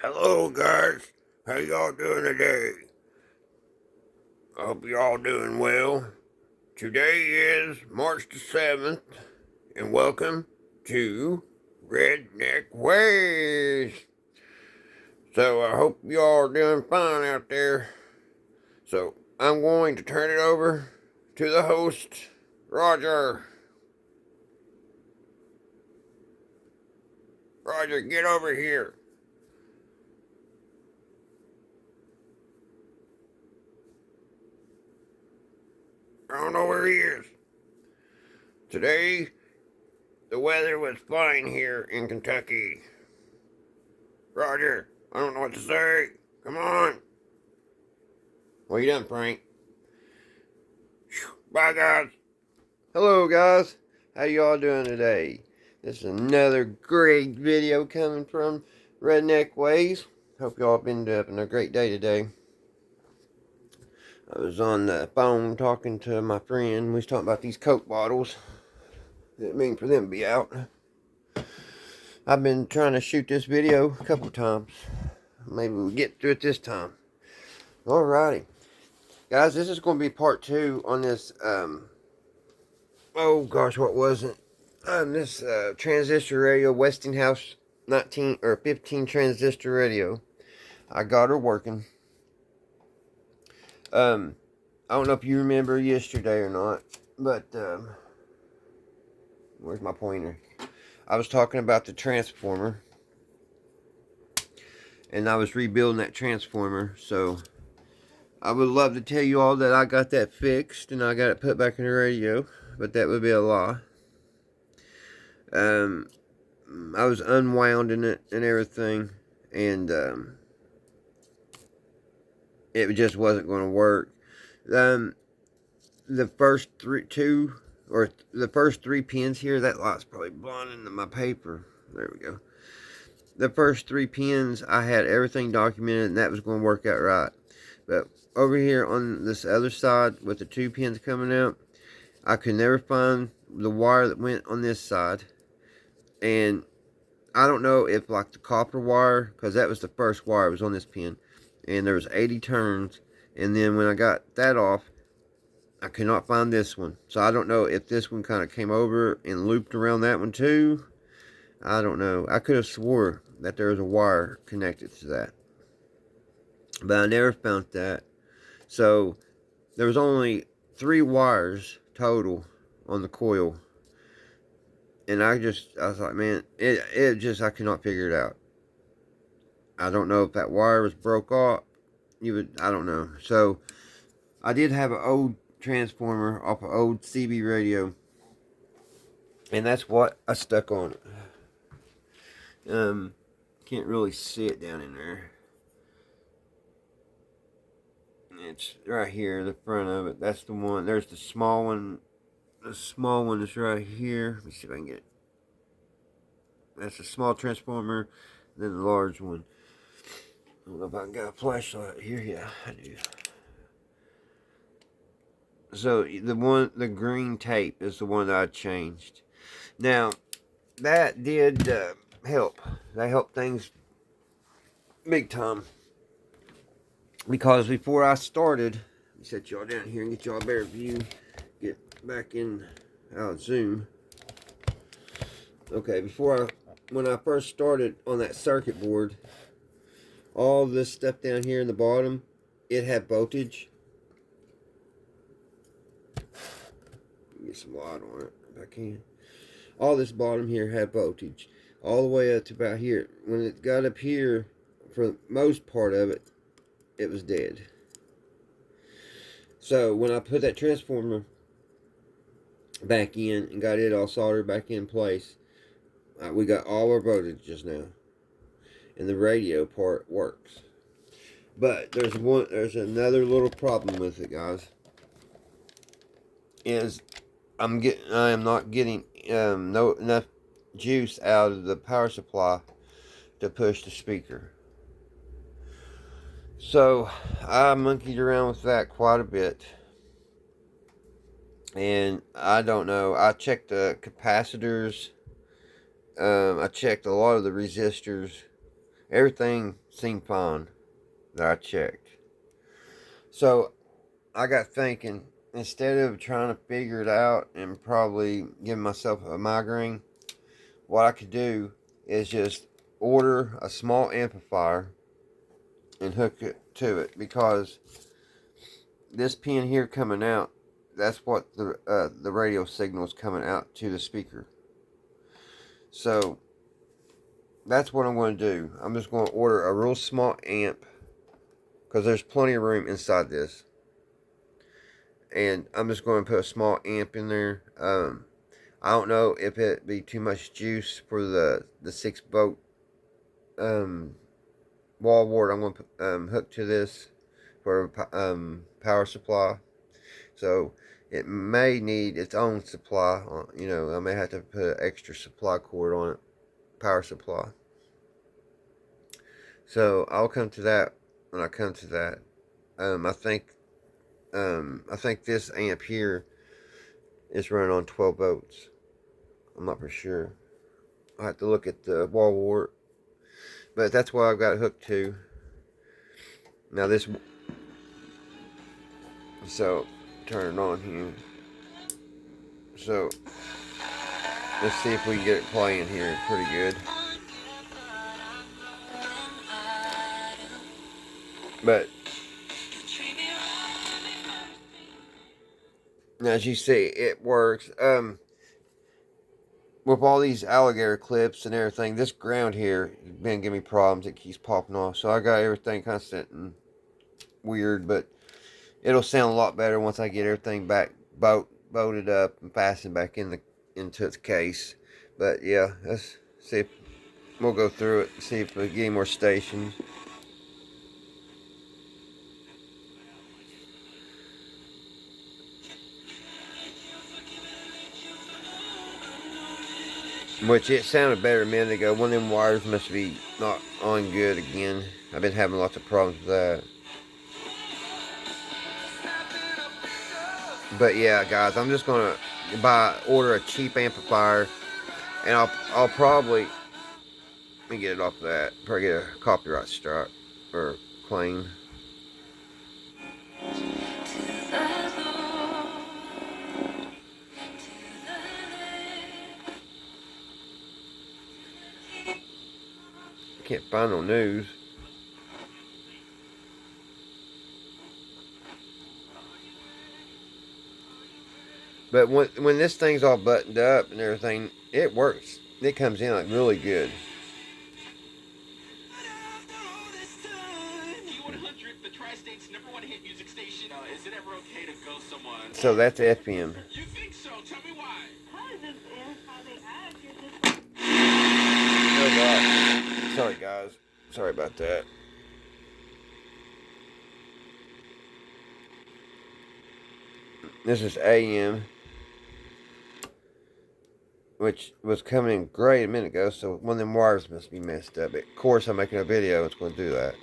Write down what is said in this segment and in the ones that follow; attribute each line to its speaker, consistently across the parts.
Speaker 1: Hello guys, how y'all doing today? I hope y'all doing well. Today is March the 7th, and welcome to Redneck Ways. So I hope y'all are doing fine out there. So I'm going to turn it over to the host, Roger. Roger, get over here. I don't know where he is. Today, the weather was fine here in Kentucky. Roger, I don't know what to say. Come on. Well, you done, Frank. Bye, guys. Hello, guys. How y'all doing today? This is another great video coming from Redneck Ways. Hope y'all been having a great day today. I was on the phone talking to my friend. We was talking about these Coke bottles. Didn't mean for them to be out. I've been trying to shoot this video a couple times. Maybe we'll get through it this time. Alrighty. Guys, this is going to be part 2 on this, oh gosh, what was it? This transistor radio, Westinghouse 19 or 15 transistor radio. I got her working. I don't know if you remember yesterday or not, but, where's my pointer? I was talking about the transformer, and I was rebuilding that transformer, so I would love to tell you all that I got that fixed and I got it put back in the radio, but that would be a lie. I was unwounding it and everything, and it just wasn't going to work. The first the first three pins here, that light's probably blowing into my paper. There we go. The first 3 pins, I had everything documented, and that was going to work out right. But over here on this other side, with the 2 pins coming out, I could never find the wire that went on this side. And I don't know if like the copper wire, because that was the first wire, was on this pin. And there was 80 turns. And then when I got that off, I could not find this one. So I don't know if this one kind of came over and looped around that one too. I don't know. I could have swore that there was a wire connected to that, but I never found that. So there was only 3 wires total on the coil. And I was like, man, I could not figure it out. I don't know if that wire was broke off. I don't know. So I did have an old transformer off an old CB radio, and that's what I stuck on it. Can't really see it down in there. It's right here, the front of it. That's the one. There's the small one. The small one is right here. Let me see if I can get it. That's a small transformer, then the large one. I don't know if I got a flashlight here. Yeah, I do. So the green tape is the one that I changed. Now, that did help. That helped things big time. Because before I started, let me set y'all down here and get y'all a better view. Get back in Zoom. Okay, when I first started on that circuit board, all this stuff down here in the bottom, it had voltage. Get some light on it if I can. All this bottom here had voltage, all the way up to about here. When it got up here, for the most part of it, it was dead. So when I put that transformer back in and got it all soldered back in place, we got all our voltage just now, and the radio part works. But there's another little problem with it, guys. Is I am not getting enough juice out of the power supply to push the speaker. So I monkeyed around with that quite a bit, and I don't know. I checked the capacitors. I checked a lot of the resistors. Everything seemed fine that I checked. So I got thinking, instead of trying to figure it out and probably giving myself a migraine, what I could do is just order a small amplifier and hook it to it, because this pin here coming out, that's what the radio signal is coming out to the speaker. So that's what I'm going to do. I'm just going to order a real small amp, because there's plenty of room inside this, and I'm just going to put a small amp in there. I don't know if it'd be too much juice for the 6-volt wall wart I'm going to hook to this for power supply. So it may need its own supply. I may have to put an extra supply cord on it, power supply. So I'll come to that when I come to that. I think this amp here is running on 12 volts. I'm not for sure. I have to look at the wall wart, but that's what I've got it hooked to. Now this, so turn it on here. So let's see if we can get it playing here pretty good. But as you see, it works. With all these alligator clips and everything, this ground here has been giving me problems. It keeps popping off. So I got everything kind of sitting weird, but it'll sound a lot better once I get everything back bolted up and fastened back into its case. But yeah, let's see if we'll go through it and see if we get any more stations. Which it sounded better a minute ago. One of them wires must be not on good again. I've been having lots of problems with that. But yeah, guys, I'm just gonna order a cheap amplifier, and I'll probably, let me get it off of that. Probably get a copyright strike or claim. Can't find no news. But when this thing's all buttoned up and everything, it works. It comes in like really good. So that's FM. You think so? Tell me why. Oh God. Sorry guys. Sorry about that. This is AM, which was coming in great a minute ago, so one of them wires must be messed up. Of course, I'm making a video, it's going to do that.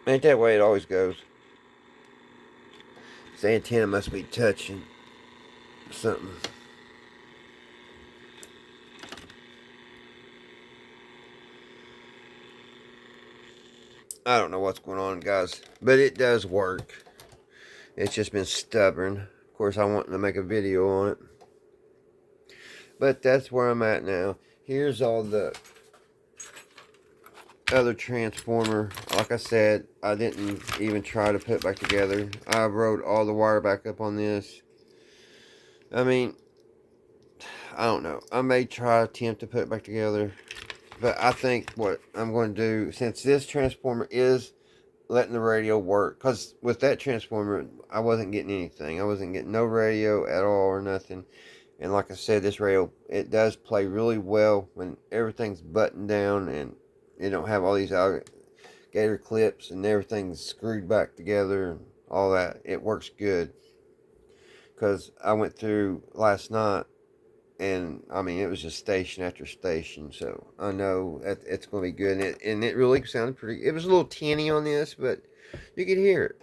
Speaker 1: Ain't that way it always goes? This antenna must be touching something. I don't know what's going on, guys, but it does work. It's just been stubborn. Of course, I want to make a video on it, but that's where I'm at now. Here's all the other transformer. Like I said, I didn't even try to put it back together. I wrote all the wire back up on this. I mean, I don't know. I may try attempt to put it back together, but I think what I'm going to do, since this transformer is letting the radio work, because with that transformer I wasn't getting anything. I wasn't getting no radio at all or nothing. And like I said, this radio, it does play really well when everything's buttoned down and you don't have all these alligator clips and everything's screwed back together and all that. It works good, because I went through last night And I mean, it was just station after station, so I know it's going to be good. And it really sounded pretty. It was a little tinny on this, but you could hear it.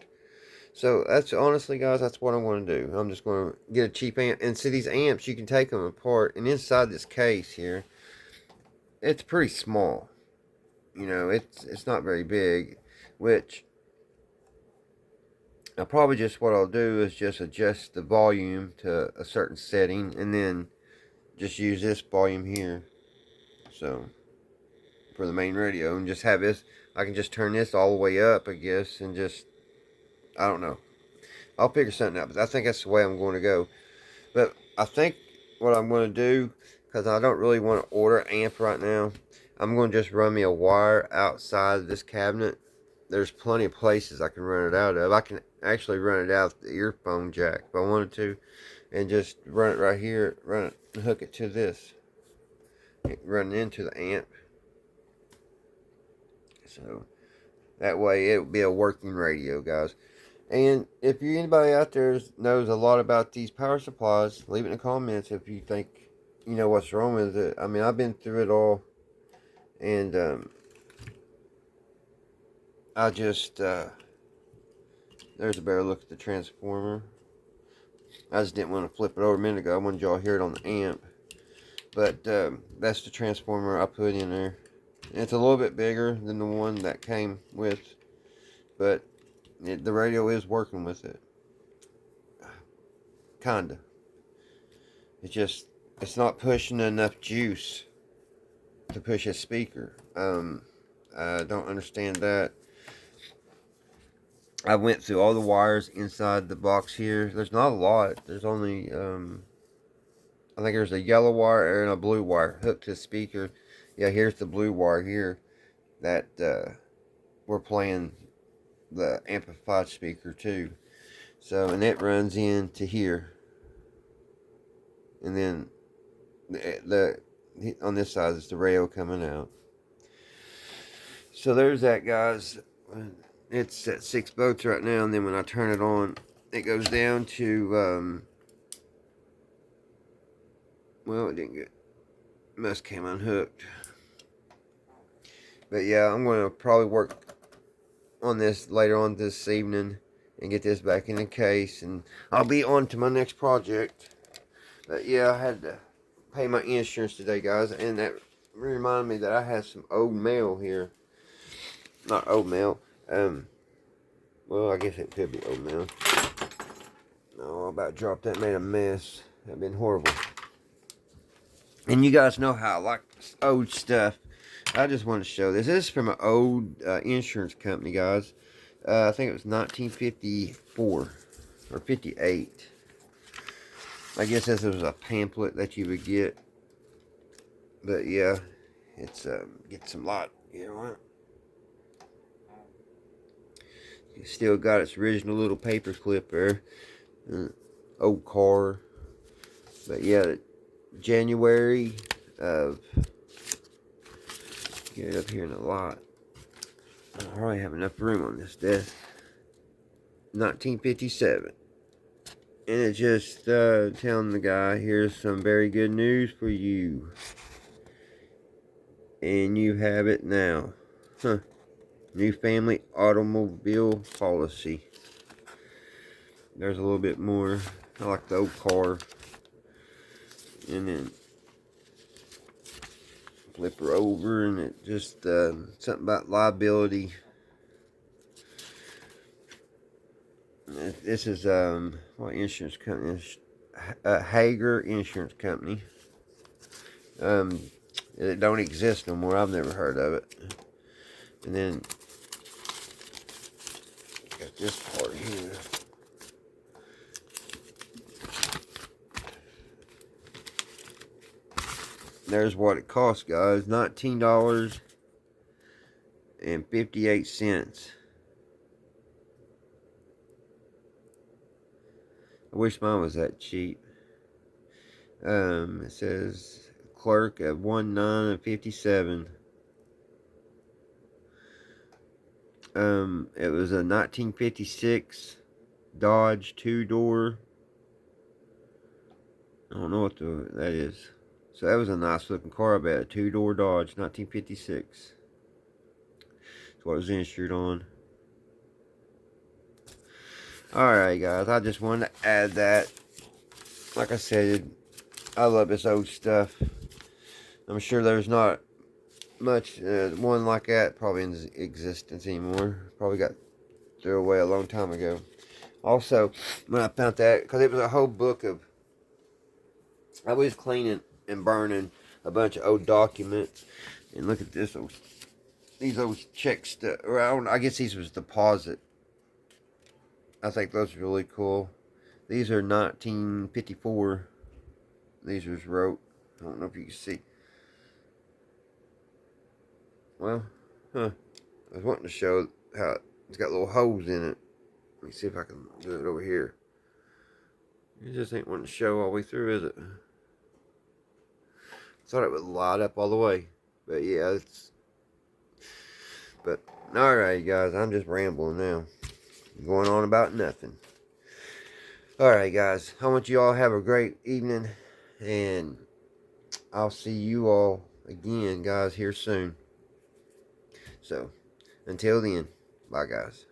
Speaker 1: So that's honestly, guys, that's what I'm going to do. I'm just going to get a cheap amp, and see these amps. You can take them apart, and inside this case here, it's pretty small. You know, it's not very big, which I probably just what I'll do is just adjust the volume to a certain setting, and then just use this volume here. So for the main radio, and just have this. I can just turn this all the way up, I guess, and just I don't know. I'll figure something out, but I think that's the way I'm going to go. But I think what I'm going to do, because I don't really want to order an amp right now, I'm going to just run me a wire outside of this cabinet. There's plenty of places I can run it out of. I can actually run it out the earphone jack if I wanted to, and just run it right here, run it, and hook it to this, run it into the amp. So that way it will be a working radio, guys. And if you anybody out there knows a lot about these power supplies, leave it in the comments if you think you know what's wrong with it. I mean, I've been through it all, and I just there's a better look at the transformer. I just didn't want to flip it over a minute ago. I wanted y'all to hear it on the amp, but that's the transformer I put in there. And it's a little bit bigger than the one that came with, but the radio is working with it. Kinda. It's not pushing enough juice to push a speaker. I don't understand that. I went through all the wires inside the box here. There's not a lot. There's only, I think there's a yellow wire and a blue wire hooked to the speaker. Yeah, here's the blue wire here that we're playing the amplified speaker too. So, and it runs into here. And then the on this side is the radio coming out. So there's that, guys. It's at 6 volts right now, and then when I turn it on, it goes down to well, it didn't get, must came unhooked. But yeah, I'm going to probably work on this later on this evening and get this back in the case, and I'll be on to my next project. But yeah, I had to pay my insurance today, guys, and that reminded me that I had some old mail here. Not old mail. Well, I guess it could be old mail. No, I about dropped that, made a mess. That'd been horrible. And you guys know how I like old stuff. I just want to show this. This is from an old insurance company, guys. I think it was 1954 or 58. I guess this was a pamphlet that you would get. But yeah, it's get some light. You know what? It's still got its original little paper clip there. Old car. But yeah, January of, get it up here in the lot. I don't really have enough room on this desk. 1957. And it's just telling the guy, here's some very good news for you. And you have it now. Huh. New family automobile policy. There's a little bit more. I like the old car. And then flip her over, and it just something about liability. This is what insurance company is? Hager Insurance Company. It don't exist no more. I've never heard of it. And then got this part here. There's what it costs, guys. $19.58. I wish mine was that cheap. It says clerk at 1957. It was a 1956 Dodge 2-door. don't know what that is. So that was a nice looking car, I bet. A 2-door Dodge, 1956. That's what it was insured on. Alright, guys, I just wanted to add that. Like I said, I love this old stuff. I'm sure there's not much one like that probably in existence anymore. Probably got threw away a long time ago. Also, when I found that, because it was a whole book of, I was cleaning and burning a bunch of old documents. And look at this old, these old check stuff. I guess these was deposit. I think those are really cool. These are 1954. These was wrote. I don't know if you can see. Well, I was wanting to show how it's got little holes in it. Let me see if I can do it over here. It just ain't wanting to show all the way through, is it? Thought it would light up all the way. But yeah, it's... But, alright guys, I'm just rambling now. Going on about nothing. Alright guys, I want you all to have a great evening. And I'll see you all again, guys, here soon. So, until then, bye guys.